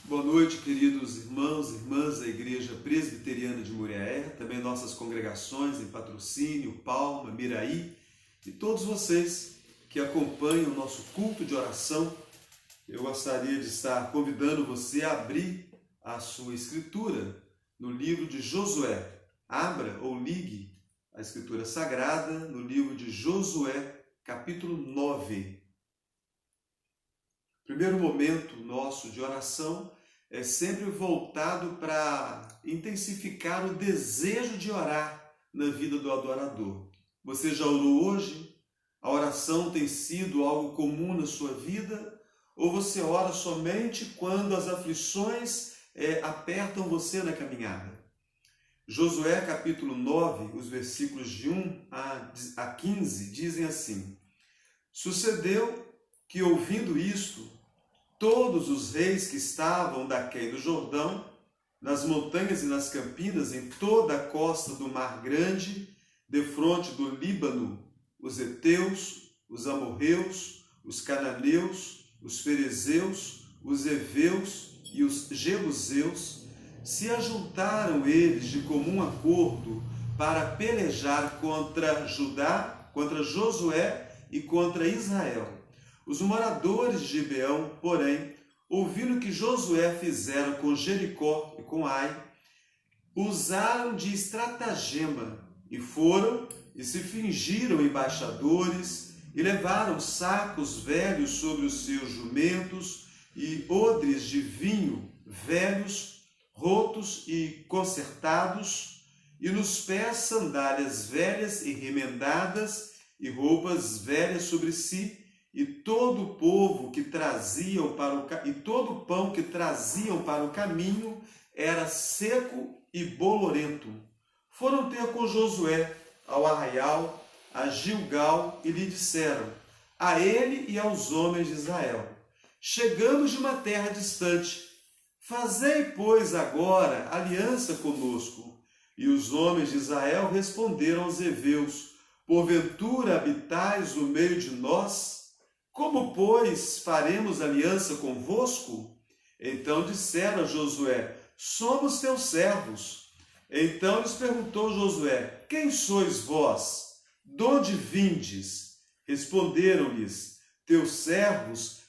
Boa noite, queridos irmãos e irmãs da Igreja Presbiteriana de Muriaé, também nossas congregações em Patrocínio, Palma, Miraí e todos vocês que acompanham o nosso culto de oração. Eu gostaria de estar convidando você a abrir a sua escritura no livro de Josué. Abra ou ligue a escritura sagrada no livro de Josué, capítulo 9. O primeiro momento nosso de oração é sempre voltado para intensificar o desejo de orar na vida do adorador. Você já orou hoje? A oração tem sido algo comum na sua vida? Ou você ora somente quando as aflições apertam você na caminhada? Josué capítulo 9, os versículos de 1 a 15 dizem assim: Sucedeu que, ouvindo isto, todos os reis que estavam daquém do Jordão, nas montanhas e nas campinas, em toda a costa do Mar Grande, defronte do Líbano, os heteus, os amorreus, os cananeus, os ferezeus, os heveus e os jebuseus, se ajuntaram eles de comum acordo para pelejar contra Judá, contra Josué e contra Israel. Os moradores de Gibeão, porém, ouvindo que Josué fizera com Jericó e com Ai, usaram de estratagema e foram e se fingiram embaixadores e levaram sacos velhos sobre os seus jumentos e odres de vinho velhos, rotos e consertados, e nos pés sandálias velhas e remendadas e roupas velhas sobre si. E todo o povo que traziam todo o pão que traziam para o caminho era seco e bolorento. Foram ter com Josué ao arraial, a Gilgal, e lhe disseram, a ele e aos homens de Israel: chegamos de uma terra distante, fazei, pois, agora aliança conosco. E os homens de Israel responderam aos heveus: porventura habitais no meio de nós? Como, pois, faremos aliança convosco? Então disseram a Josué: somos teus servos. Então lhes perguntou Josué: quem sois vós? Donde vindes? Responderam-lhes: teus servos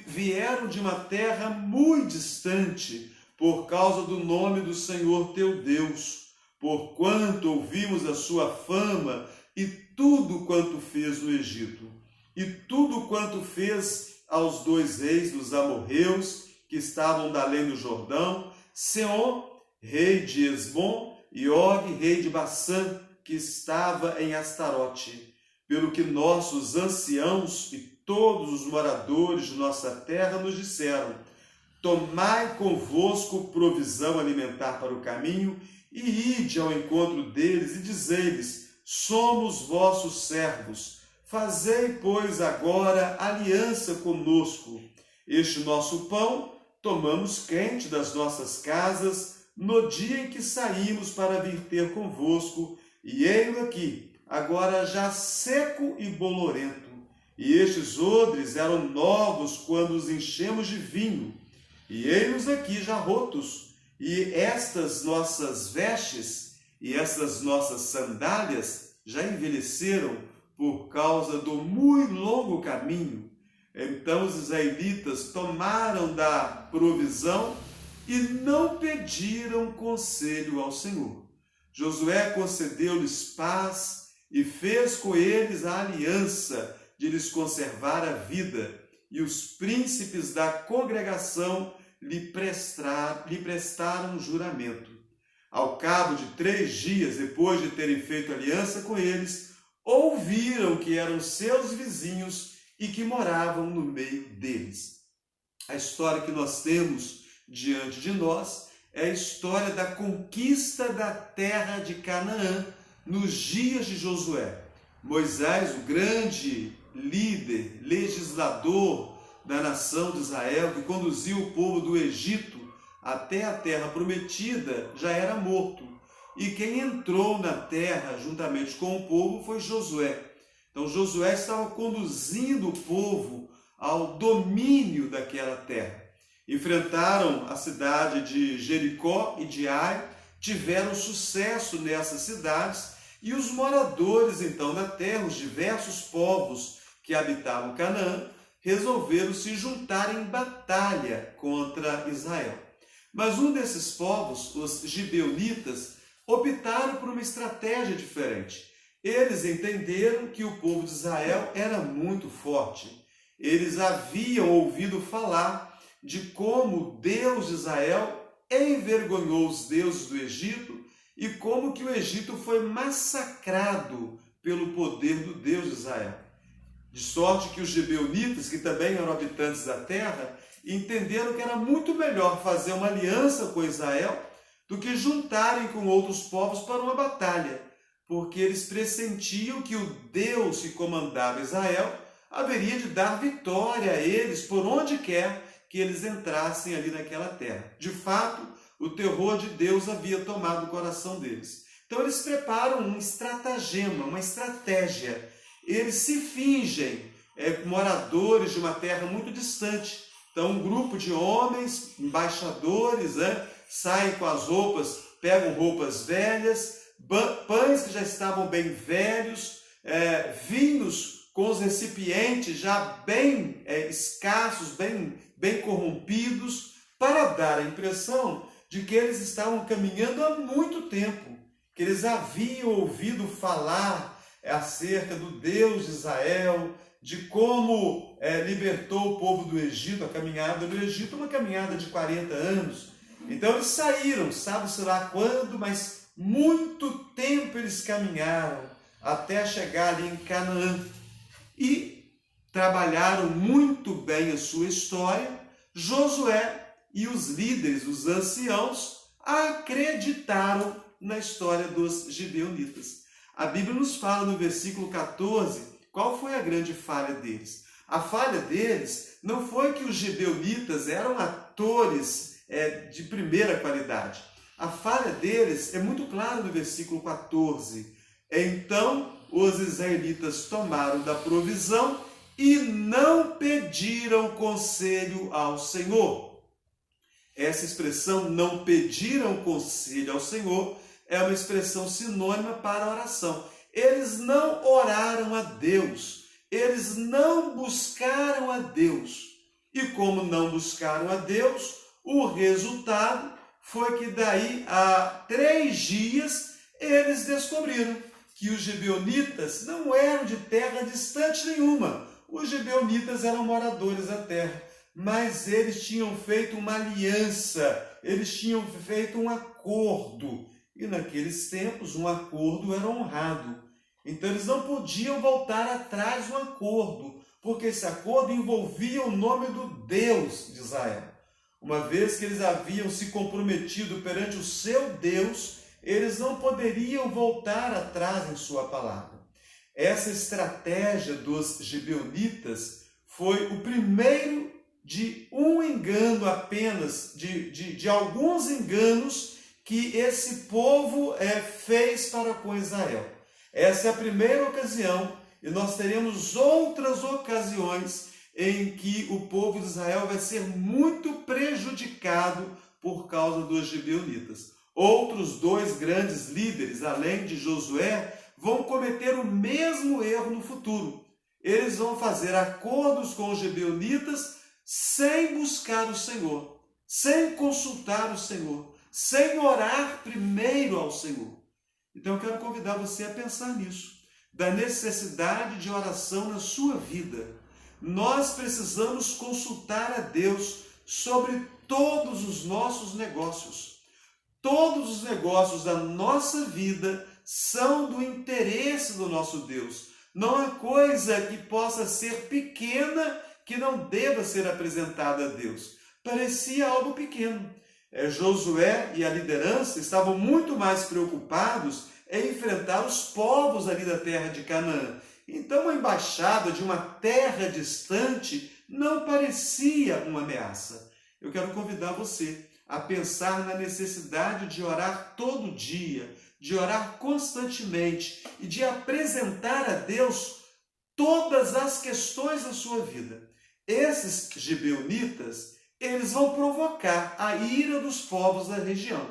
vieram de uma terra muito distante, por causa do nome do Senhor teu Deus, porquanto ouvimos a sua fama e tudo quanto fez no Egito. E tudo quanto fez aos dois reis dos amorreus, que estavam da além do Jordão, Seom, rei de Esbom, e Og, rei de Bassã, que estava em Astarote. Pelo que nossos anciãos e todos os moradores de nossa terra nos disseram: tomai convosco provisão alimentar para o caminho, e ide ao encontro deles, e dizei-lhes: somos vossos servos. Fazei, pois, agora aliança conosco. Este nosso pão tomamos quente das nossas casas no dia em que saímos para vir ter convosco, e ei-lo aqui, agora já seco e bolorento. E estes odres eram novos quando os enchemos de vinho, e ei-los aqui já rotos. E estas nossas vestes e estas nossas sandálias já envelheceram por causa do muito longo caminho. Então os israelitas tomaram da provisão e não pediram conselho ao Senhor. Josué concedeu-lhes paz e fez com eles a aliança de lhes conservar a vida, e os príncipes da congregação lhe prestaram juramento. Ao cabo de 3 dias, depois de terem feito aliança com eles, ouviram que eram seus vizinhos e que moravam no meio deles. A história que nós temos diante de nós é a história da conquista da terra de Canaã nos dias de Josué. Moisés, o grande líder, legislador da nação de Israel, que conduziu o povo do Egito até a terra prometida, já era morto. E quem entrou na terra juntamente com o povo foi Josué. Então Josué estava conduzindo o povo ao domínio daquela terra. Enfrentaram a cidade de Jericó e de Ai, tiveram sucesso nessas cidades, e os moradores então da terra, os diversos povos que habitavam Canaã, resolveram se juntar em batalha contra Israel. Mas um desses povos, os gibeonitas, optaram por uma estratégia diferente. Eles entenderam que o povo de Israel era muito forte. Eles haviam ouvido falar de como Deus de Israel envergonhou os deuses do Egito e como que o Egito foi massacrado pelo poder do Deus de Israel. De sorte que os gibeonitas, que também eram habitantes da terra, entenderam que era muito melhor fazer uma aliança com Israel do que juntarem com outros povos para uma batalha, porque eles pressentiam que o Deus que comandava Israel haveria de dar vitória a eles por onde quer que eles entrassem ali naquela terra. De fato, o terror de Deus havia tomado o coração deles. Então eles preparam um estratagema, uma estratégia. Eles se fingem moradores de uma terra muito distante. Então um grupo de homens, embaixadores, saem com as roupas, pegam roupas velhas, pães que já estavam bem velhos, vinhos com os recipientes já bem escassos, bem corrompidos, para dar a impressão de que eles estavam caminhando há muito tempo, que eles haviam ouvido falar acerca do Deus de Israel, de como libertou o povo do Egito, a caminhada do Egito, uma caminhada de 40 anos. Então eles saíram, sabe-se lá quando, mas muito tempo eles caminharam até chegar ali em Canaã. E trabalharam muito bem a sua história. Josué e os líderes, os anciãos, acreditaram na história dos gibeonitas. A Bíblia nos fala no versículo 14 qual foi a grande falha deles. A falha deles não foi que os gibeonitas eram atores de primeira qualidade. A falha deles é muito clara no versículo 14. Então os israelitas tomaram da provisão e não pediram conselho ao Senhor. Essa expressão, não pediram conselho ao Senhor, é uma expressão sinônima para oração. Eles não oraram a Deus, eles não buscaram a Deus. E como não buscaram a Deus, o resultado foi que daí a 3 dias eles descobriram que os gibeonitas não eram de terra distante nenhuma. Os gibeonitas eram moradores da terra, mas eles tinham feito uma aliança, eles tinham feito um acordo. E naqueles tempos um acordo era honrado. Então eles não podiam voltar atrás do acordo, porque esse acordo envolvia o nome do Deus de Israel. Uma vez que eles haviam se comprometido perante o seu Deus, eles não poderiam voltar atrás em sua palavra. Essa estratégia dos gibeonitas foi o primeiro de um engano apenas, de alguns enganos que esse povo fez para com Israel. Essa é a primeira ocasião, e nós teremos outras ocasiões em que o povo de Israel vai ser muito prejudicado por causa dos gibeonitas. Outros 2 grandes líderes, além de Josué, vão cometer o mesmo erro no futuro. Eles vão fazer acordos com os gibeonitas sem buscar o Senhor, sem consultar o Senhor, sem orar primeiro ao Senhor. Então eu quero convidar você a pensar nisso, da necessidade de oração na sua vida. Nós precisamos consultar a Deus sobre todos os nossos negócios. Todos os negócios da nossa vida são do interesse do nosso Deus. Não há coisa que possa ser pequena que não deva ser apresentada a Deus. Parecia algo pequeno. Josué e a liderança estavam muito mais preocupados em enfrentar os povos ali da terra de Canaã. Então a embaixada de uma terra distante não parecia uma ameaça. Eu quero convidar você a pensar na necessidade de orar todo dia, de orar constantemente e de apresentar a Deus todas as questões da sua vida. Esses gibeonitas, eles vão provocar a ira dos povos da região.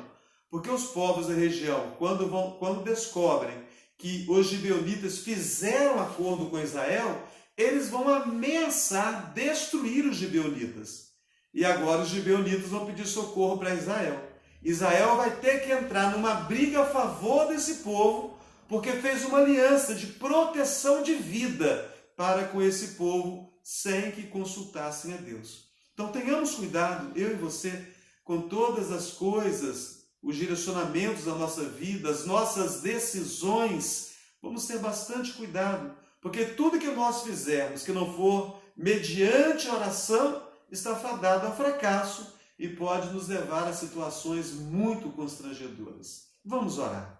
Porque os povos da região, quando descobrem que os gibeonitas fizeram acordo com Israel, eles vão ameaçar destruir os gibeonitas. E agora os gibeonitas vão pedir socorro para Israel. Israel vai ter que entrar numa briga a favor desse povo, porque fez uma aliança de proteção de vida para com esse povo, sem que consultassem a Deus. Então tenhamos cuidado, eu e você, com todas as coisas, os direcionamentos da nossa vida, as nossas decisões. Vamos ter bastante cuidado, porque tudo que nós fizermos que não for mediante a oração, está fadado ao fracasso e pode nos levar a situações muito constrangedoras. Vamos orar.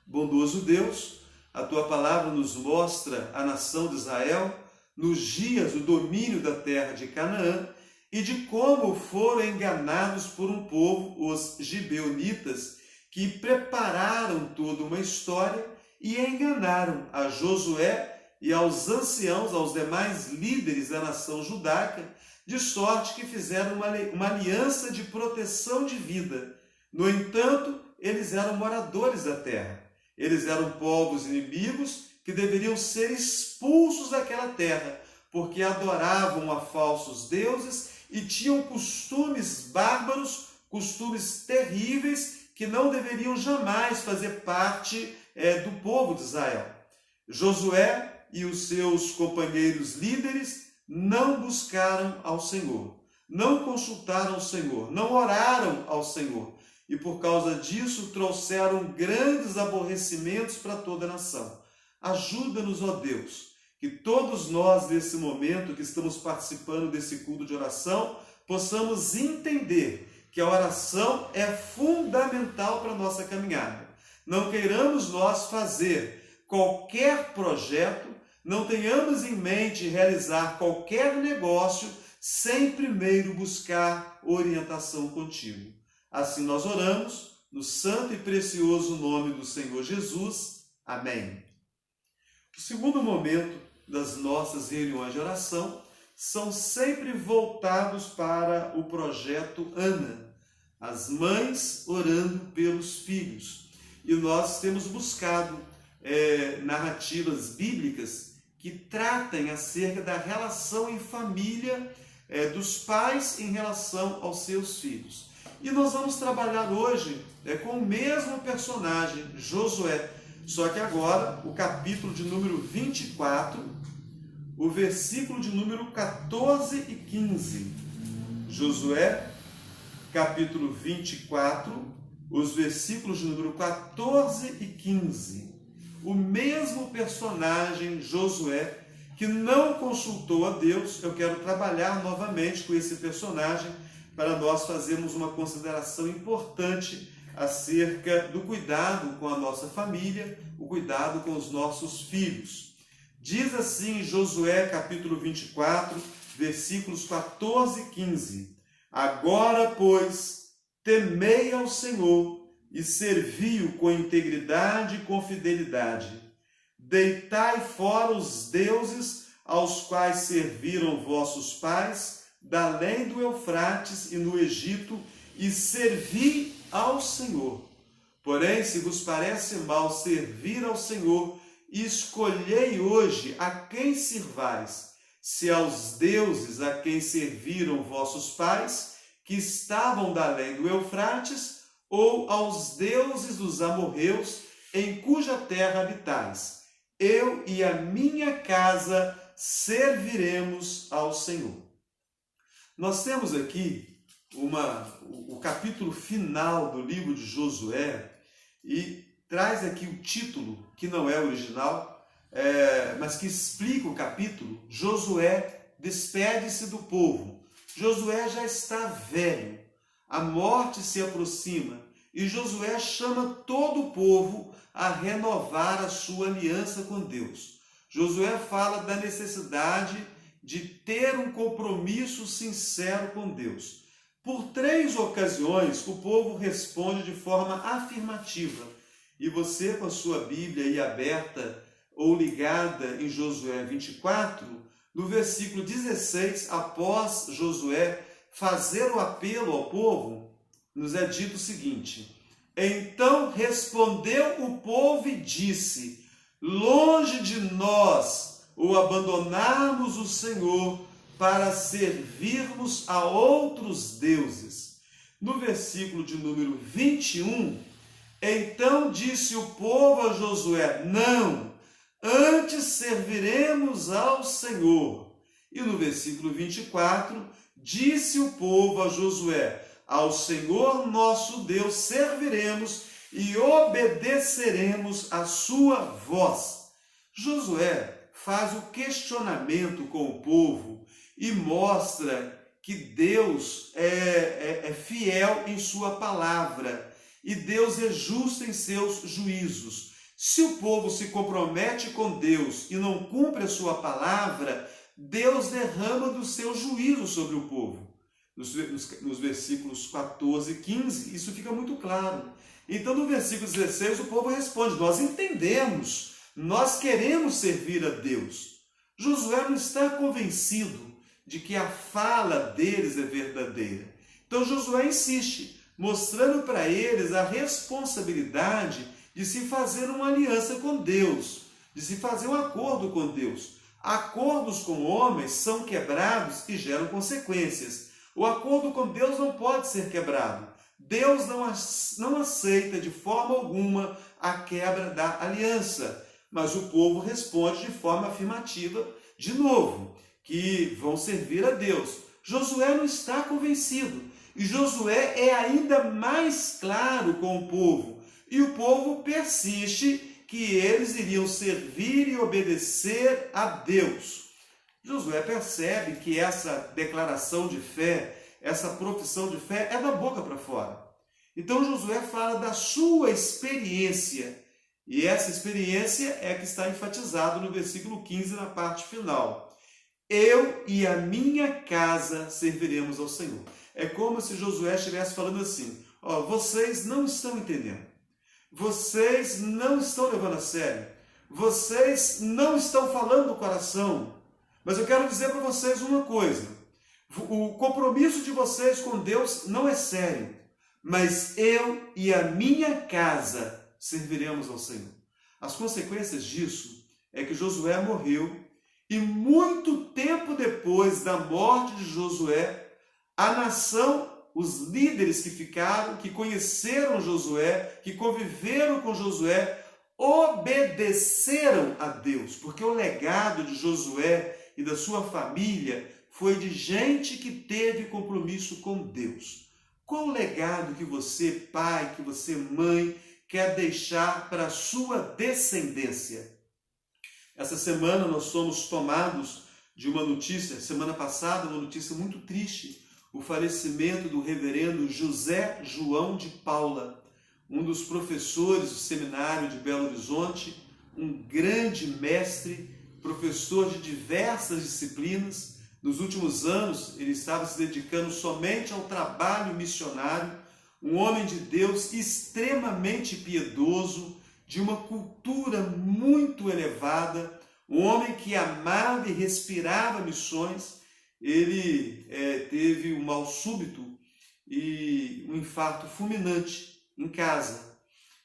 Bondoso Deus, a Tua palavra nos mostra a nação de Israel nos dias do domínio da terra de Canaã e de como foram enganados por um povo, os gibeonitas, que prepararam toda uma história e enganaram a Josué e aos anciãos, aos demais líderes da nação judaica, de sorte que fizeram uma aliança de proteção de vida. No entanto, eles eram moradores da terra. Eles eram povos inimigos que deveriam ser expulsos daquela terra, porque adoravam a falsos deuses e tinham costumes bárbaros, costumes terríveis, que não deveriam jamais fazer parte do povo de Israel. Josué e os seus companheiros líderes não buscaram ao Senhor, não consultaram o Senhor, não oraram ao Senhor, e por causa disso trouxeram grandes aborrecimentos para toda a nação. Ajuda-nos, ó Deus, que todos nós, nesse momento que estamos participando desse culto de oração, possamos entender que a oração é fundamental para a nossa caminhada. Não queiramos nós fazer qualquer projeto, não tenhamos em mente realizar qualquer negócio sem primeiro buscar orientação contigo. Assim nós oramos, no santo e precioso nome do Senhor Jesus. Amém. O segundo momento das nossas reuniões de oração são sempre voltados para o projeto Ana, as mães orando pelos filhos. E nós temos buscado narrativas bíblicas que tratem acerca da relação em família dos pais em relação aos seus filhos. E nós vamos trabalhar hoje com o mesmo personagem, Josué, só que agora o capítulo de número 24, o versículo de número 14 e 15. Josué, capítulo 24, os versículos de número 14 e 15. O mesmo personagem, Josué, que não consultou a Deus. Eu quero trabalhar novamente com esse personagem para nós fazermos uma consideração importante acerca do cuidado com a nossa família, o cuidado com os nossos filhos. Diz assim Josué, capítulo 24, versículos 14 e 15. Agora, pois, temei ao Senhor e servi-o com integridade e com fidelidade. Deitai fora os deuses aos quais serviram vossos pais, da além do Eufrates e no Egito, e servi ao Senhor. Porém, se vos parece mal servir ao Senhor, escolhei hoje a quem sirvais, se aos deuses a quem serviram vossos pais, que estavam da além do Eufrates, ou aos deuses dos amorreus, em cuja terra habitais. Eu e a minha casa serviremos ao Senhor. Nós temos aqui o capítulo final do livro de Josué e traz aqui o título, que não é original, mas que explica o capítulo. Josué despede-se do povo. Josué já está velho, a morte se aproxima e Josué chama todo o povo a renovar a sua aliança com Deus. Josué fala da necessidade de ter um compromisso sincero com Deus. Por 3 ocasiões, o povo responde de forma afirmativa. E você, com a sua Bíblia aí aberta ou ligada em Josué 24, no versículo 16, após Josué fazer o apelo ao povo, nos é dito o seguinte: então respondeu o povo e disse: longe de nós o abandonarmos o Senhor para servirmos a outros deuses. No versículo de número 21, então disse o povo a Josué: não, antes serviremos ao Senhor. E no versículo 24, disse o povo a Josué: ao Senhor nosso Deus serviremos e obedeceremos a sua voz. Josué faz o questionamento com o povo e mostra que Deus é fiel em sua palavra e Deus é justo em seus juízos. Se o povo se compromete com Deus e não cumpre a sua palavra, Deus derrama do seu juízo sobre o povo. Nos versículos 14 e 15, isso fica muito claro. Então, no versículo 16, o povo responde: nós entendemos, nós queremos servir a Deus. Josué não está convencido de que a fala deles é verdadeira. Então, Josué insiste, mostrando para eles a responsabilidade de se fazer uma aliança com Deus, de se fazer um acordo com Deus. Acordos com homens são quebrados e geram consequências. O acordo com Deus não pode ser quebrado. Deus não aceita de forma alguma a quebra da aliança. Mas o povo responde de forma afirmativa, de novo, que vão servir a Deus. Josué não está convencido. E Josué é ainda mais claro com o povo. E o povo persiste que eles iriam servir e obedecer a Deus. Josué percebe que essa declaração de fé, essa profissão de fé é da boca para fora. Então Josué fala da sua experiência, e essa experiência é que está enfatizado no versículo 15, na parte final. Eu e a minha casa serviremos ao Senhor. É como se Josué estivesse falando assim: vocês não estão entendendo, vocês não estão levando a sério, vocês não estão falando do coração. Mas eu quero dizer para vocês uma coisa: o compromisso de vocês com Deus não é sério, mas eu e a minha casa serviremos ao Senhor. As consequências disso é que Josué morreu e muito tempo depois da morte de Josué, a nação, os líderes que ficaram, que conheceram Josué, que conviveram com Josué, obedeceram a Deus, porque o legado de Josué e da sua família foi de gente que teve compromisso com Deus. Qual o legado que você, pai, que você, mãe, quer deixar para a sua descendência? Essa semana nós somos tomados de uma notícia, semana passada, uma notícia muito triste, o falecimento do reverendo José João de Paula, um dos professores do seminário de Belo Horizonte, um grande mestre, professor de diversas disciplinas. Nos últimos anos, ele estava se dedicando somente ao trabalho missionário, um homem de Deus extremamente piedoso, de uma cultura muito elevada, um homem que amava e respirava missões. Ele teve um mal súbito e um infarto fulminante em casa.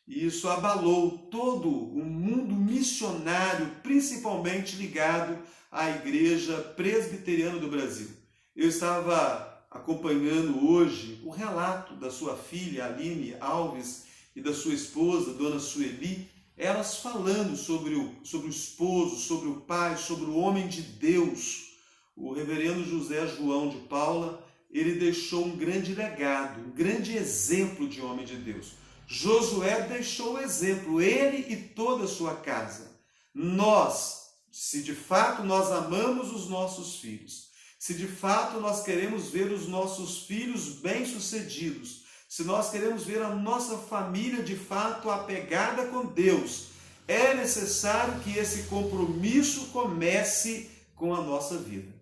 E isso abalou todo o mundo missionário, principalmente ligado à Igreja Presbiteriana do Brasil. Eu estava acompanhando hoje o relato da sua filha, Aline Alves, e da sua esposa, Dona Sueli, elas falando sobre o esposo, sobre o pai, sobre o homem de Deus. O reverendo José João de Paula, ele deixou um grande legado, um grande exemplo de homem de Deus. Josué deixou o exemplo, ele e toda a sua casa. Nós, se de fato nós amamos os nossos filhos, se de fato nós queremos ver os nossos filhos bem-sucedidos, se nós queremos ver a nossa família de fato apegada com Deus, é necessário que esse compromisso comece com a nossa vida.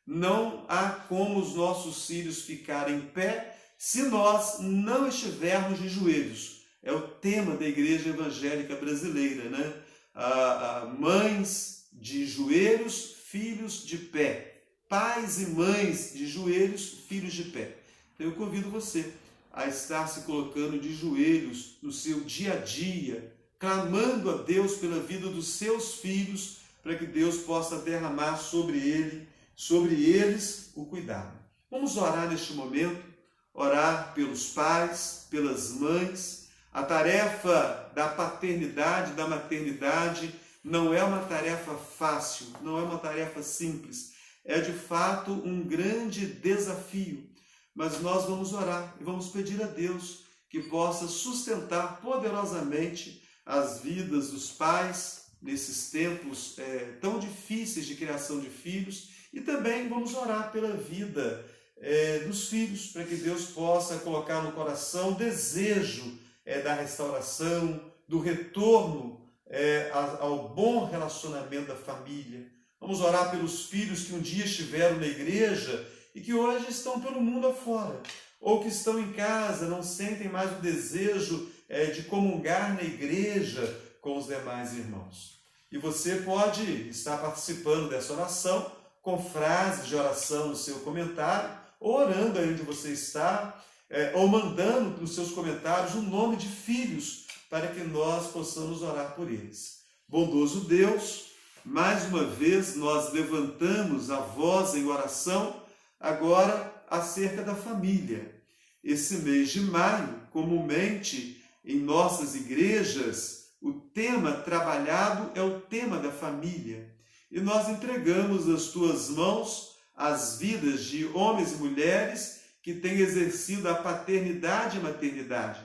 Não há como os nossos filhos ficarem em pé se nós não estivermos de joelhos. É o tema da Igreja Evangélica Brasileira, né? Mães de joelhos, filhos de pé. pais e mães de joelhos, filhos de pé. Então eu convido você a estar se colocando de joelhos no seu dia a dia, clamando a Deus pela vida dos seus filhos, para que Deus possa derramar sobre eles o cuidado. Vamos orar neste momento, orar pelos pais, pelas mães. A tarefa da paternidade, da maternidade, não é uma tarefa fácil, não é uma tarefa simples. É de fato um grande desafio. Mas nós vamos orar e vamos pedir a Deus que possa sustentar poderosamente as vidas dos pais nesses tempos tão difíceis de criação de filhos, e também vamos orar pela vida dos filhos, para que Deus possa colocar no coração o desejo da restauração, do retorno ao bom relacionamento da família. Vamos orar pelos filhos que um dia estiveram na igreja e que hoje estão pelo mundo afora, ou que estão em casa, não sentem mais o desejo de comungar na igreja com os demais irmãos. E você pode estar participando dessa oração com frases de oração no seu comentário, ou orando aí onde você está, ou mandando nos seus comentários o nome de filhos, para que nós possamos orar por eles. Bondoso Deus, mais uma vez nós levantamos a voz em oração, agora acerca da família. Esse mês de maio, comumente em nossas igrejas, o tema trabalhado é o tema da família. E nós entregamos nas tuas mãos as vidas de homens e mulheres que têm exercido a paternidade e maternidade.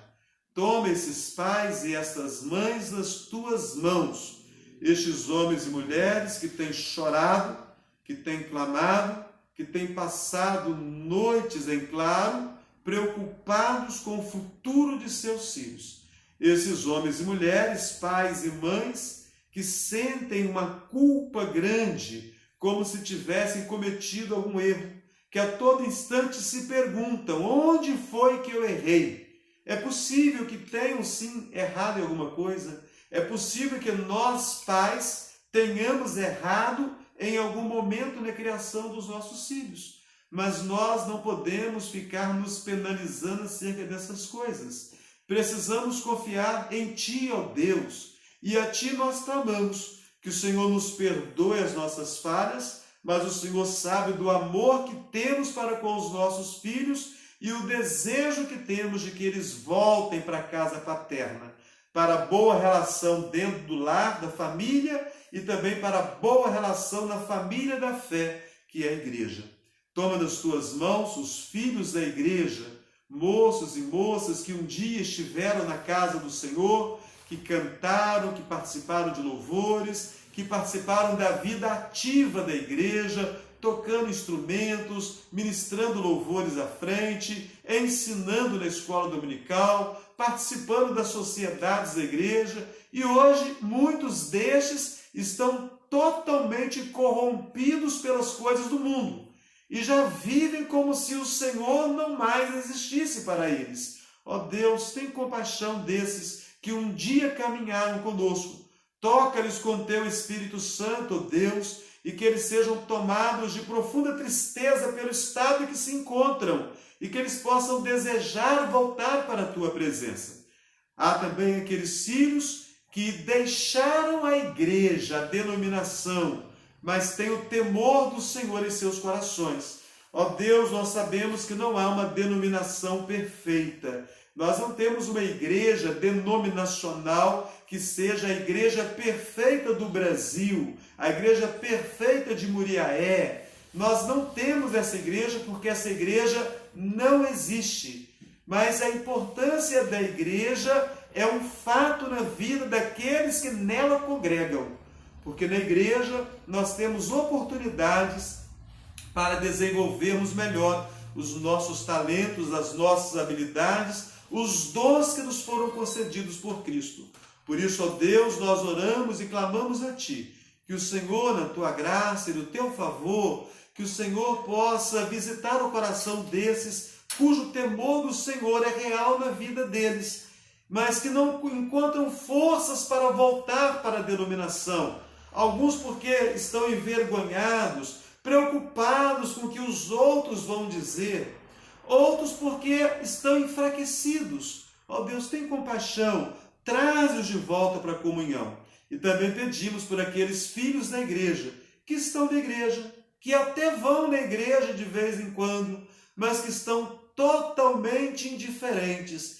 Toma esses pais e estas mães nas tuas mãos. Estes homens e mulheres que têm chorado, que têm clamado, que têm passado noites em claro, preocupados com o futuro de seus filhos. Esses homens e mulheres, pais e mães, que sentem uma culpa grande, como se tivessem cometido algum erro, que a todo instante se perguntam: onde foi que eu errei? É possível que tenham sim errado em alguma coisa? É possível que nós, pais, tenhamos errado em algum momento na criação dos nossos filhos. Mas nós não podemos ficar nos penalizando acerca dessas coisas. Precisamos confiar em Ti, ó Deus, e a Ti nós clamamos, que o Senhor nos perdoe as nossas falhas, mas o Senhor sabe do amor que temos para com os nossos filhos e o desejo que temos de que eles voltem para a casa paterna, para a boa relação dentro do lar, da família, e também para a boa relação na família da fé, que é a igreja. Toma nas tuas mãos os filhos da igreja, moços e moças que um dia estiveram na casa do Senhor, que cantaram, que participaram de louvores, que participaram da vida ativa da igreja, tocando instrumentos, ministrando louvores à frente, ensinando na escola dominical, participando das sociedades da igreja, e hoje muitos destes estão totalmente corrompidos pelas coisas do mundo e já vivem como se o Senhor não mais existisse para eles. Ó Deus, tem compaixão desses que um dia caminharam conosco. Toca-lhes com teu Espírito Santo, ó Deus, e que eles sejam tomados de profunda tristeza pelo estado em que se encontram e que eles possam desejar voltar para a tua presença. Há também aqueles filhos que deixaram a igreja, a denominação, mas têm o temor do Senhor em seus corações. Ó Deus, nós sabemos que não há uma denominação perfeita. Nós não temos uma igreja denominacional que seja a igreja perfeita do Brasil, a igreja perfeita de Muriaé. Nós não temos essa igreja porque essa igreja não existe. Mas a importância da igreja é um fato na vida daqueles que nela congregam. Porque na igreja nós temos oportunidades para desenvolvermos melhor os nossos talentos, as nossas habilidades, os dons que nos foram concedidos por Cristo. Por isso, ó Deus, nós oramos e clamamos a Ti, que o Senhor, na Tua graça e no Teu favor, que o Senhor possa visitar o coração desses cujo temor do Senhor é real na vida deles, mas que não encontram forças para voltar para a denominação. Alguns porque estão envergonhados, preocupados com o que os outros vão dizer, outros porque estão enfraquecidos. Ó Deus, tem compaixão, traz-os de volta para a comunhão. E também pedimos por aqueles filhos da igreja, que estão na igreja, que até vão na igreja de vez em quando, mas que estão totalmente indiferentes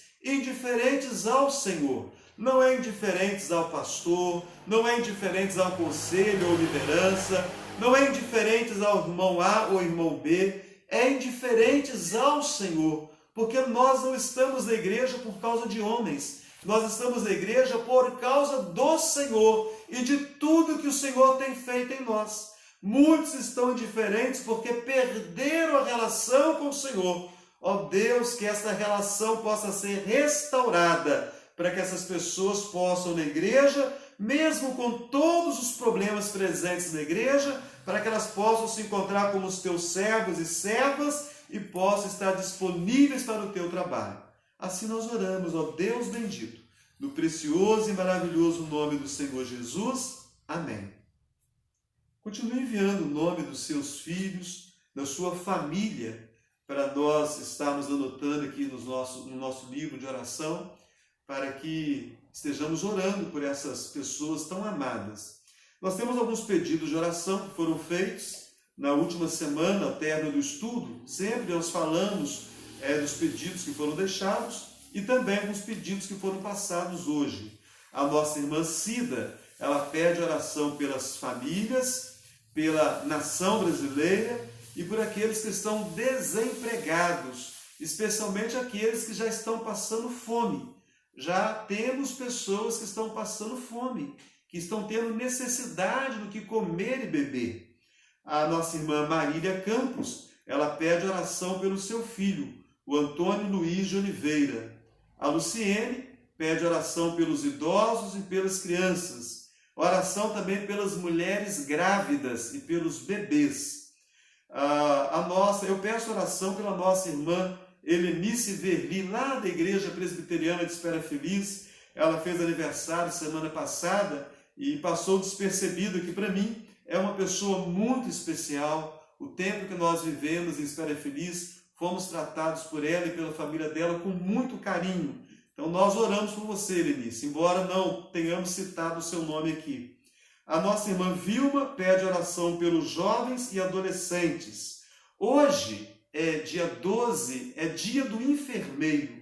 ao Senhor. Não é indiferentes ao pastor, não é indiferentes ao conselho ou liderança, não é indiferentes ao irmão A ou irmão B, é indiferentes ao Senhor, porque nós não estamos na igreja por causa de homens, nós estamos na igreja por causa do Senhor e de tudo que o Senhor tem feito em nós. Muitos estão indiferentes porque perderam a relação com o Senhor. Ó Deus, que essa relação possa ser restaurada, para que essas pessoas possam na igreja, mesmo com todos os problemas presentes na igreja, para que elas possam se encontrar como os teus servos e servas e possam estar disponíveis para o teu trabalho. Assim nós oramos, ó Deus bendito, no precioso e maravilhoso nome do Senhor Jesus. Amém. Continue enviando o nome dos seus filhos, da sua família, para nós estarmos anotando aqui no nosso livro de oração, para que estejamos orando por essas pessoas tão amadas. Nós temos alguns pedidos de oração que foram feitos na última semana, ao término do estudo. Sempre nós falamos dos pedidos que foram deixados e também alguns pedidos que foram passados hoje. A nossa irmã Cida, ela pede oração pelas famílias, pela nação brasileira e por aqueles que estão desempregados, especialmente aqueles que já estão passando fome. Já temos pessoas que estão passando fome, que estão tendo necessidade do que comer e beber. A nossa irmã Marília Campos, ela pede oração pelo seu filho, o Antônio Luiz de Oliveira. A Luciene pede oração pelos idosos e pelas crianças. Oração também pelas mulheres grávidas e pelos bebês. Eu peço oração pela nossa irmã Helenice Verli, lá da Igreja Presbiteriana de Espera Feliz. Ela fez aniversário semana passada e passou despercebido que para mim é uma pessoa muito especial. O tempo que nós vivemos em Espera Feliz, fomos tratados por ela e pela família dela com muito carinho. Então nós oramos por você, Helenice, embora não tenhamos citado o seu nome aqui. A nossa irmã Vilma pede oração pelos jovens e adolescentes. Hoje dia 12, é dia do enfermeiro.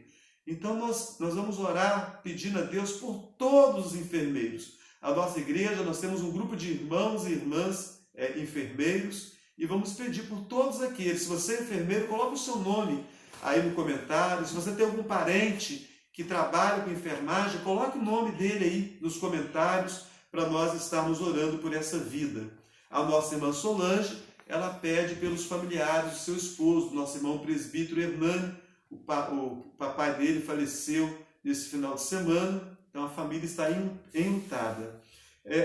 Então nós vamos orar pedindo a Deus por todos os enfermeiros. A nossa igreja, nós temos um grupo de irmãos e irmãs enfermeiros e vamos pedir por todos aqueles. Se você é enfermeiro, coloque o seu nome aí no comentário. Se você tem algum parente que trabalha com enfermagem, coloque o nome dele aí nos comentários para nós estarmos orando por essa vida. A nossa irmã Solange, ela pede pelos familiares do seu esposo, nosso irmão presbítero Hernani. O papai dele faleceu nesse final de semana, então a família está enlutada.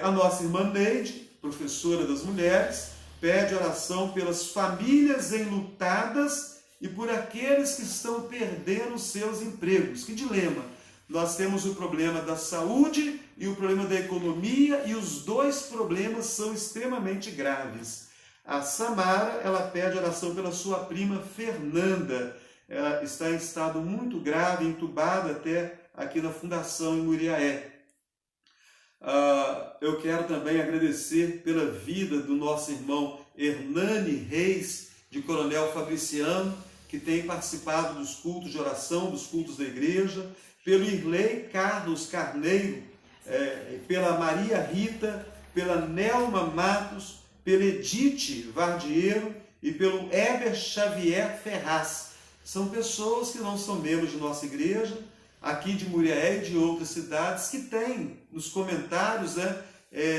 A nossa irmã Neide, professora das mulheres, pede oração pelas famílias enlutadas e por aqueles que estão perdendo os seus empregos. Que dilema! Nós temos o problema da saúde e o problema da economia, e os dois problemas são extremamente graves. A Samara, ela pede oração pela sua prima Fernanda. Ela está em estado muito grave, entubada até aqui na Fundação em Muriaé. Eu quero também agradecer pela vida do nosso irmão Hernani Reis, de Coronel Fabriciano, que tem participado dos cultos de oração, dos cultos da igreja, pelo Irlei Carlos Carneiro, pela Maria Rita, pela Nelma Matos, pela Edith Vardieiro e pelo Heber Xavier Ferraz. São pessoas que não são membros de nossa igreja, aqui de Muriaé e de outras cidades, que têm nos comentários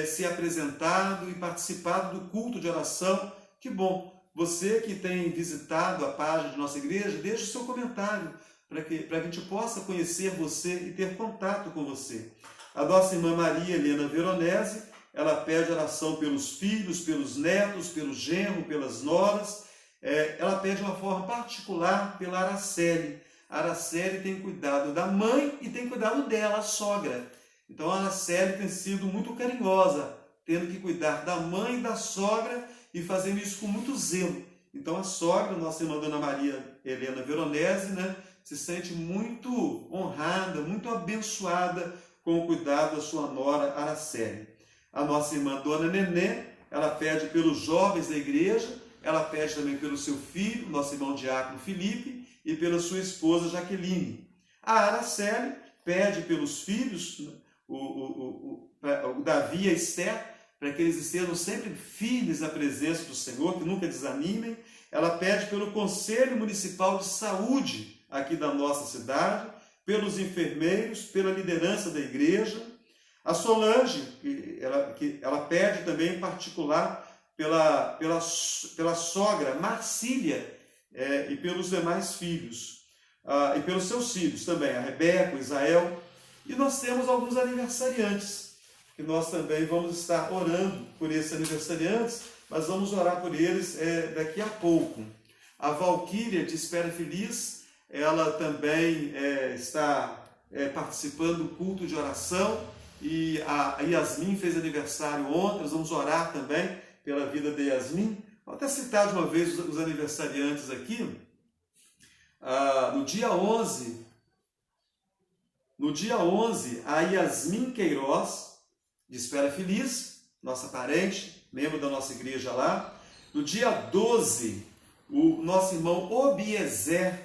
se apresentado e participado do culto de oração. Que bom! Você que tem visitado a página de nossa igreja, deixe o seu comentário para que a gente possa conhecer você e ter contato com você. A nossa irmã Maria Helena Veronese, ela pede oração pelos filhos, pelos netos, pelo genro, pelas noras. Ela pede uma forma particular pela Araceli. A Araceli tem cuidado da mãe e tem cuidado dela, a sogra. Então a Araceli tem sido muito carinhosa, tendo que cuidar da mãe e da sogra, e fazendo isso com muito zelo. Então a sogra, nossa irmã Dona Maria Helena Veronese, né, se sente muito honrada, muito abençoada com o cuidado da sua nora Araceli. A nossa irmã Dona Nenê, ela pede pelos jovens da igreja, ela pede também pelo seu filho, nosso irmão diácono Felipe, e pela sua esposa Jaqueline. A Araceli pede pelos filhos, o Davi e a Esther, para que eles estejam sempre firmes na presença do Senhor, que nunca desanimem. Ela pede pelo Conselho Municipal de Saúde aqui da nossa cidade, pelos enfermeiros, pela liderança da igreja. A Solange, ela pede também em particular pela sogra Marcília e pelos demais filhos, e pelos seus filhos também, a Rebeca, o Isael. E nós temos alguns aniversariantes, que nós também vamos estar orando por esses aniversariantes, mas vamos orar por eles daqui a pouco. A Valquíria de Espera Feliz, ela também está participando do culto de oração, e a Yasmin fez aniversário ontem, nós vamos orar também pela vida de Yasmin. Vou até citar de uma vez os aniversariantes aqui. No dia 11, a Yasmin Queiroz, de Espera Feliz, nossa parente, membro da nossa igreja lá. No dia 12, o nosso irmão Obiezer,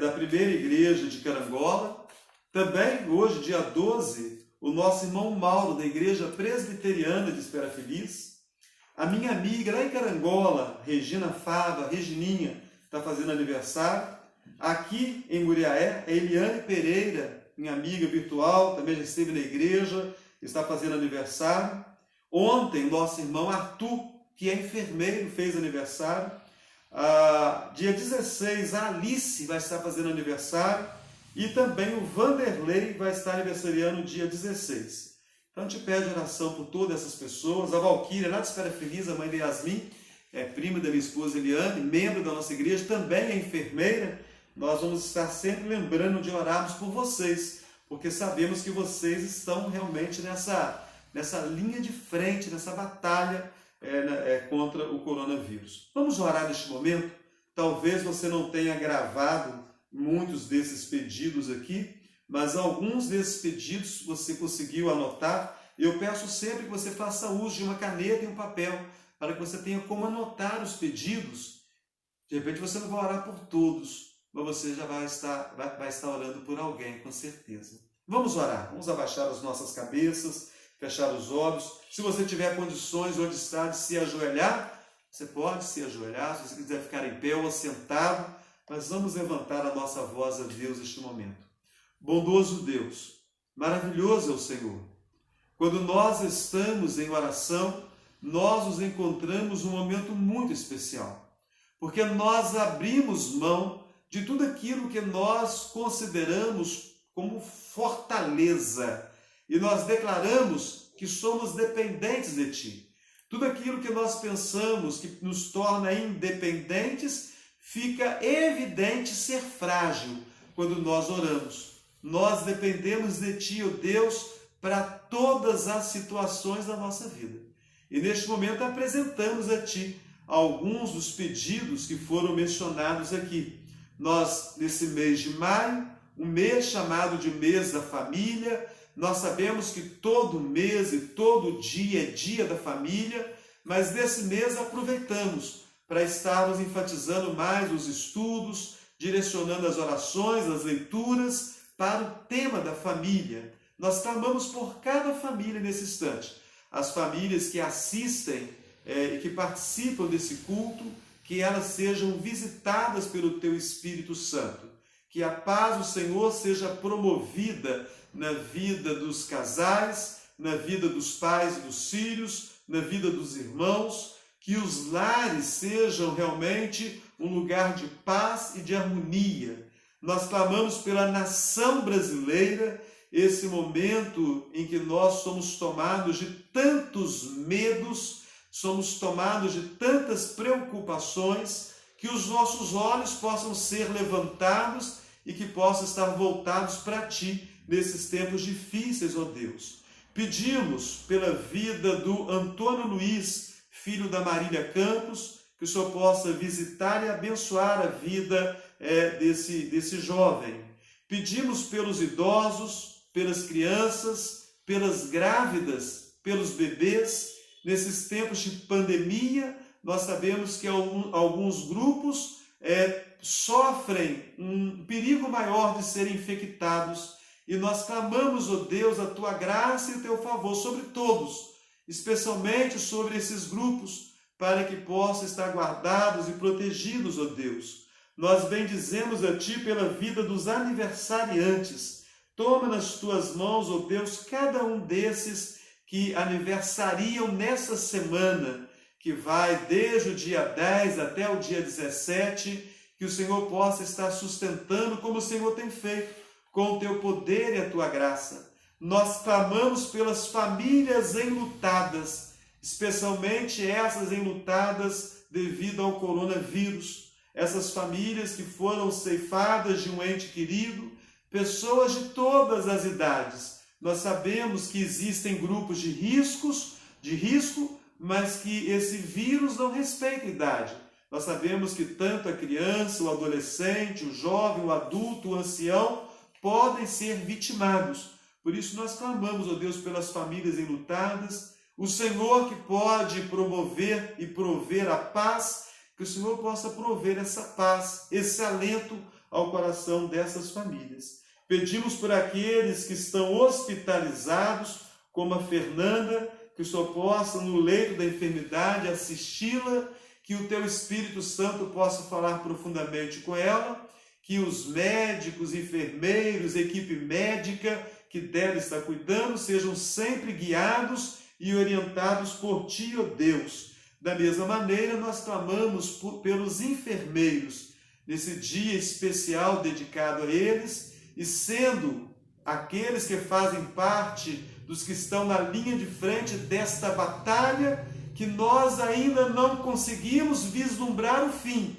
da primeira igreja de Carangola. Também, hoje, dia 12, o nosso irmão Mauro, da igreja presbiteriana de Espera Feliz. A minha amiga lá em Carangola, Regina Fava, Regininha, está fazendo aniversário. Aqui em Muriaé, a Eliane Pereira, minha amiga virtual, também já esteve na igreja, está fazendo aniversário. Ontem, nosso irmão Arthur, que é enfermeiro, fez aniversário. Dia 16, a Alice vai estar fazendo aniversário. E também o Vanderlei vai estar aniversariando dia 16. Então a gente pede oração por todas essas pessoas. A Valquíria, lá de Espera Feliz, a mãe de Yasmin, prima da minha esposa Eliane, membro da nossa igreja, também é enfermeira. Nós vamos estar sempre lembrando de orarmos por vocês, porque sabemos que vocês estão realmente nessa linha de frente, nessa batalha contra o coronavírus. Vamos orar neste momento? Talvez você não tenha gravado muitos desses pedidos aqui, mas alguns desses pedidos você conseguiu anotar. Eu peço sempre que você faça uso de uma caneta e um papel, para que você tenha como anotar os pedidos. De repente você não vai orar por todos, mas você já vai estar orando por alguém, com certeza. Vamos orar, vamos abaixar as nossas cabeças, fechar os olhos. Se você tiver condições onde está de se ajoelhar, você pode se ajoelhar, se você quiser ficar em pé ou sentado, mas vamos levantar a nossa voz a Deus neste momento. Bondoso Deus, maravilhoso é o Senhor. Quando nós estamos em oração, nós nos encontramos num momento muito especial, porque nós abrimos mão de tudo aquilo que nós consideramos como fortaleza, e nós declaramos que somos dependentes de Ti. Tudo aquilo que nós pensamos que nos torna independentes, fica evidente ser frágil quando nós oramos. Nós dependemos de Ti, ó Deus, para todas as situações da nossa vida. E neste momento apresentamos a Ti alguns dos pedidos que foram mencionados aqui. Nós, nesse mês de maio, um mês chamado de mês da família, nós sabemos que todo mês e todo dia é dia da família, mas nesse mês aproveitamos para estarmos enfatizando mais os estudos, direcionando as orações, as leituras para o tema da família. Nós clamamos por cada família nesse instante. As famílias que assistem e que participam desse culto, que elas sejam visitadas pelo Teu Espírito Santo. Que a paz do Senhor seja promovida na vida dos casais, na vida dos pais e dos filhos, na vida dos irmãos, que os lares sejam realmente um lugar de paz e de harmonia. Nós clamamos pela nação brasileira, esse momento em que nós somos tomados de tantos medos, somos tomados de tantas preocupações, que os nossos olhos possam ser levantados e que possam estar voltados para Ti nesses tempos difíceis, ó Deus. Pedimos pela vida do Antônio Luiz, filho da Marília Campos, que o Senhor possa visitar e abençoar a vida desse jovem. Pedimos pelos idosos, pelas crianças, pelas grávidas, pelos bebês. Nesses tempos de pandemia, nós sabemos que alguns grupos sofrem um perigo maior de serem infectados. E nós clamamos, ó Deus, a Tua graça e o Teu favor sobre todos, especialmente sobre esses grupos, para que possam estar guardados e protegidos, ó Deus. Nós bendizemos a Ti pela vida dos aniversariantes. Toma nas Tuas mãos, ó Deus, cada um desses que aniversariam nessa semana, que vai desde o dia 10 até o dia 17, que o Senhor possa estar sustentando como o Senhor tem feito, com o Teu poder e a Tua graça. Nós clamamos pelas famílias enlutadas, especialmente essas enlutadas devido ao coronavírus, essas famílias que foram ceifadas de um ente querido, pessoas de todas as idades. Nós sabemos que existem grupos de risco, mas que esse vírus não respeita a idade. Nós sabemos que tanto a criança, o adolescente, o jovem, o adulto, o ancião podem ser vitimados. Por isso nós clamamos, ó Deus, pelas famílias enlutadas, o Senhor que pode promover e prover a paz, que o Senhor possa prover essa paz, esse alento ao coração dessas famílias. Pedimos por aqueles que estão hospitalizados, como a Fernanda, que o Senhor possa, no leito da enfermidade, assisti-la, que o Teu Espírito Santo possa falar profundamente com ela, que os médicos, enfermeiros, equipe médica que deve estar cuidando, sejam sempre guiados e orientados por Ti, ó Deus. Da mesma maneira, nós clamamos pelos enfermeiros, nesse dia especial dedicado a eles, e sendo aqueles que fazem parte dos que estão na linha de frente desta batalha, que nós ainda não conseguimos vislumbrar o fim,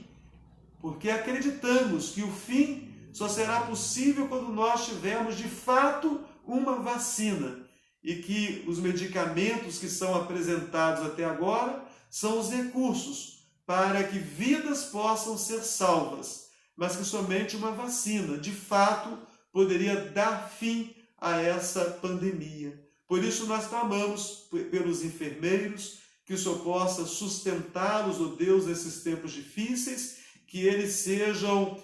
porque acreditamos que o fim só será possível quando nós tivermos de fato uma vacina, e que os medicamentos que são apresentados até agora são os recursos para que vidas possam ser salvas, mas que somente uma vacina, de fato, poderia dar fim a essa pandemia. Por isso nós clamamos pelos enfermeiros, que o Senhor possa sustentá-los, ó Deus, nesses tempos difíceis, que eles sejam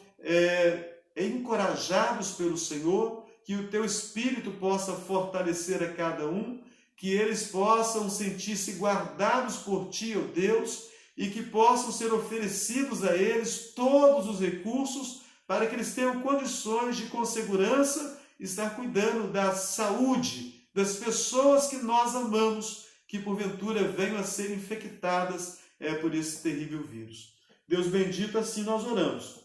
encorajados pelo Senhor, que o Teu Espírito possa fortalecer a cada um, que eles possam sentir-se guardados por Ti, ó Deus, e que possam ser oferecidos a eles todos os recursos para que eles tenham condições de, com segurança, estar cuidando da saúde das pessoas que nós amamos, que porventura venham a ser infectadas por esse terrível vírus. Deus bendito, assim nós oramos.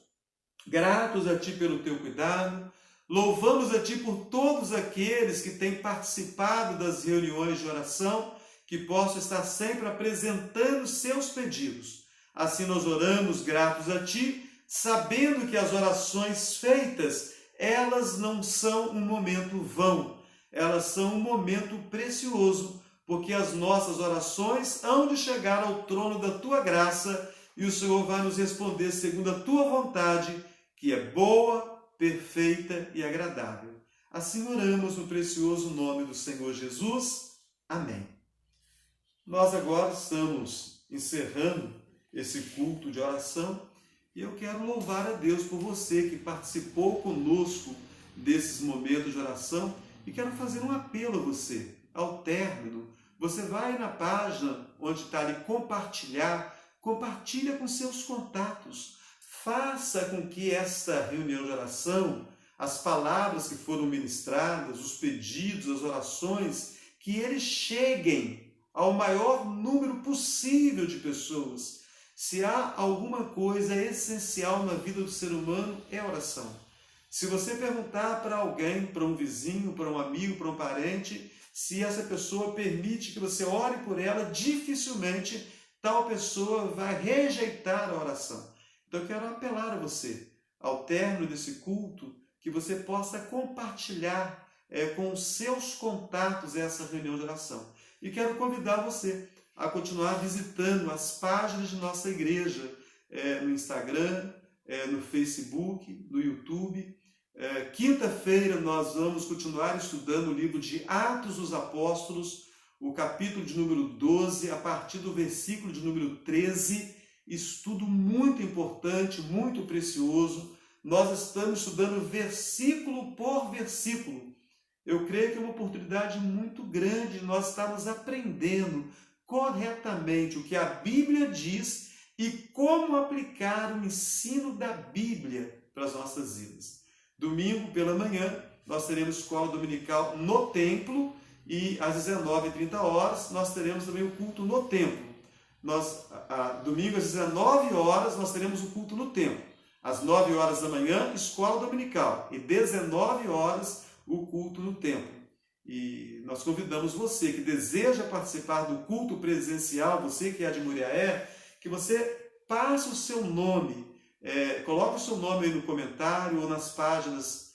Gratos a Ti pelo Teu cuidado, louvamos a Ti por todos aqueles que têm participado das reuniões de oração, que possam estar sempre apresentando seus pedidos. Assim nós oramos gratos a Ti, sabendo que as orações feitas, elas não são um momento vão, elas são um momento precioso, porque as nossas orações hão de chegar ao trono da Tua graça e o Senhor vai nos responder segundo a Tua vontade, que é boa, perfeita e agradável. Assim oramos no precioso nome do Senhor Jesus. Amém. Nós agora estamos encerrando esse culto de oração e eu quero louvar a Deus por você que participou conosco desses momentos de oração e quero fazer um apelo a você. Ao término, você vai na página onde está ali compartilhar, compartilha com seus contatos. Faça com que esta reunião de oração, as palavras que foram ministradas, os pedidos, as orações, que eles cheguem ao maior número possível de pessoas. Se há alguma coisa essencial na vida do ser humano, é a oração. Se você perguntar para alguém, para um vizinho, para um amigo, para um parente, se essa pessoa permite que você ore por ela, dificilmente tal pessoa vai rejeitar a oração. Então eu quero apelar a você, ao término desse culto, que você possa compartilhar com os seus contatos essa reunião de oração. E quero convidar você a continuar visitando as páginas de nossa igreja no Instagram, no Facebook, no YouTube. Quinta-feira nós vamos continuar estudando o livro de Atos dos Apóstolos, o capítulo de número 12, a partir do versículo de número 13. Estudo muito importante, muito precioso. Nós estamos estudando versículo por versículo. Eu creio que é uma oportunidade muito grande de nós estarmos aprendendo corretamente o que a Bíblia diz e como aplicar o ensino da Bíblia para as nossas vidas. Domingo pela manhã nós teremos escola dominical no templo e às 19h30 nós teremos também o culto no templo. Domingo às 19h nós teremos o culto no templo. Às 9h da manhã, escola dominical. E 19h, o culto no templo. E nós convidamos você que deseja participar do culto presencial, você que é de Muriaé, que você passe o seu nome, coloque o seu nome aí no comentário ou nas páginas,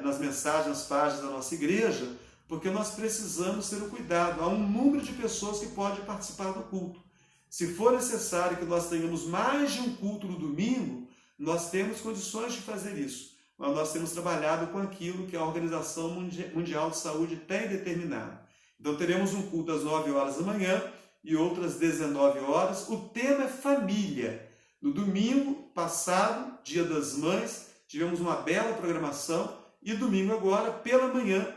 nas mensagens, nas páginas da nossa igreja, porque nós precisamos ter o cuidado. Há um número de pessoas que podem participar do culto. Se for necessário que nós tenhamos mais de um culto no domingo, nós temos condições de fazer isso. Mas nós temos trabalhado com aquilo que a Organização Mundial de Saúde tem determinado. Então teremos um culto às 9h da manhã e outras 19h. O tema é família. No domingo passado, Dia das Mães, tivemos uma bela programação e domingo agora, pela manhã,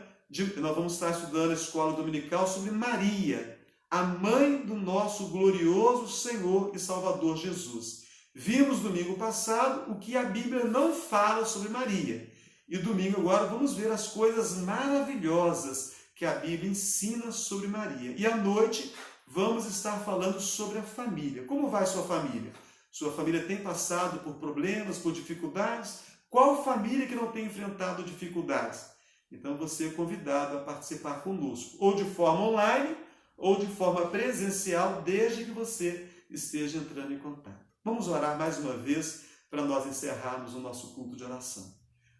nós vamos estar estudando a escola dominical sobre Maria, a mãe do nosso glorioso Senhor e Salvador Jesus. Vimos domingo passado o que a Bíblia não fala sobre Maria. E domingo agora vamos ver as coisas maravilhosas que a Bíblia ensina sobre Maria. E à noite vamos estar falando sobre a família. Como vai sua família? Sua família tem passado por problemas, por dificuldades? Qual família que não tem enfrentado dificuldades? Então você é convidado a participar conosco, ou de forma online, ou de forma presencial, desde que você esteja entrando em contato. Vamos orar mais uma vez para nós encerrarmos o nosso culto de oração.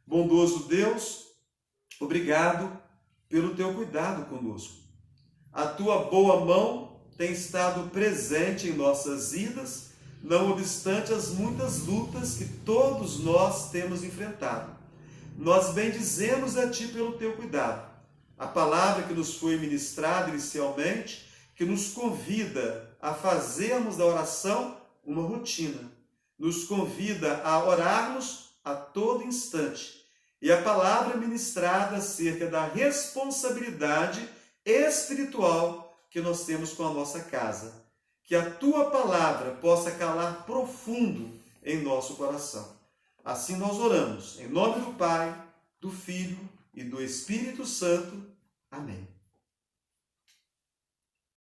Bondoso Deus, obrigado pelo teu cuidado conosco. A tua boa mão tem estado presente em nossas vidas, não obstante as muitas lutas que todos nós temos enfrentado. Nós bendizemos a ti pelo teu cuidado. A palavra que nos foi ministrada inicialmente, que nos convida a fazermos da oração uma rotina, nos convida a orarmos a todo instante. E a palavra ministrada acerca da responsabilidade espiritual que nós temos com a nossa casa. Que a tua palavra possa calar profundo em nosso coração. Assim nós oramos, em nome do Pai, do Filho e do Espírito Santo. Amém.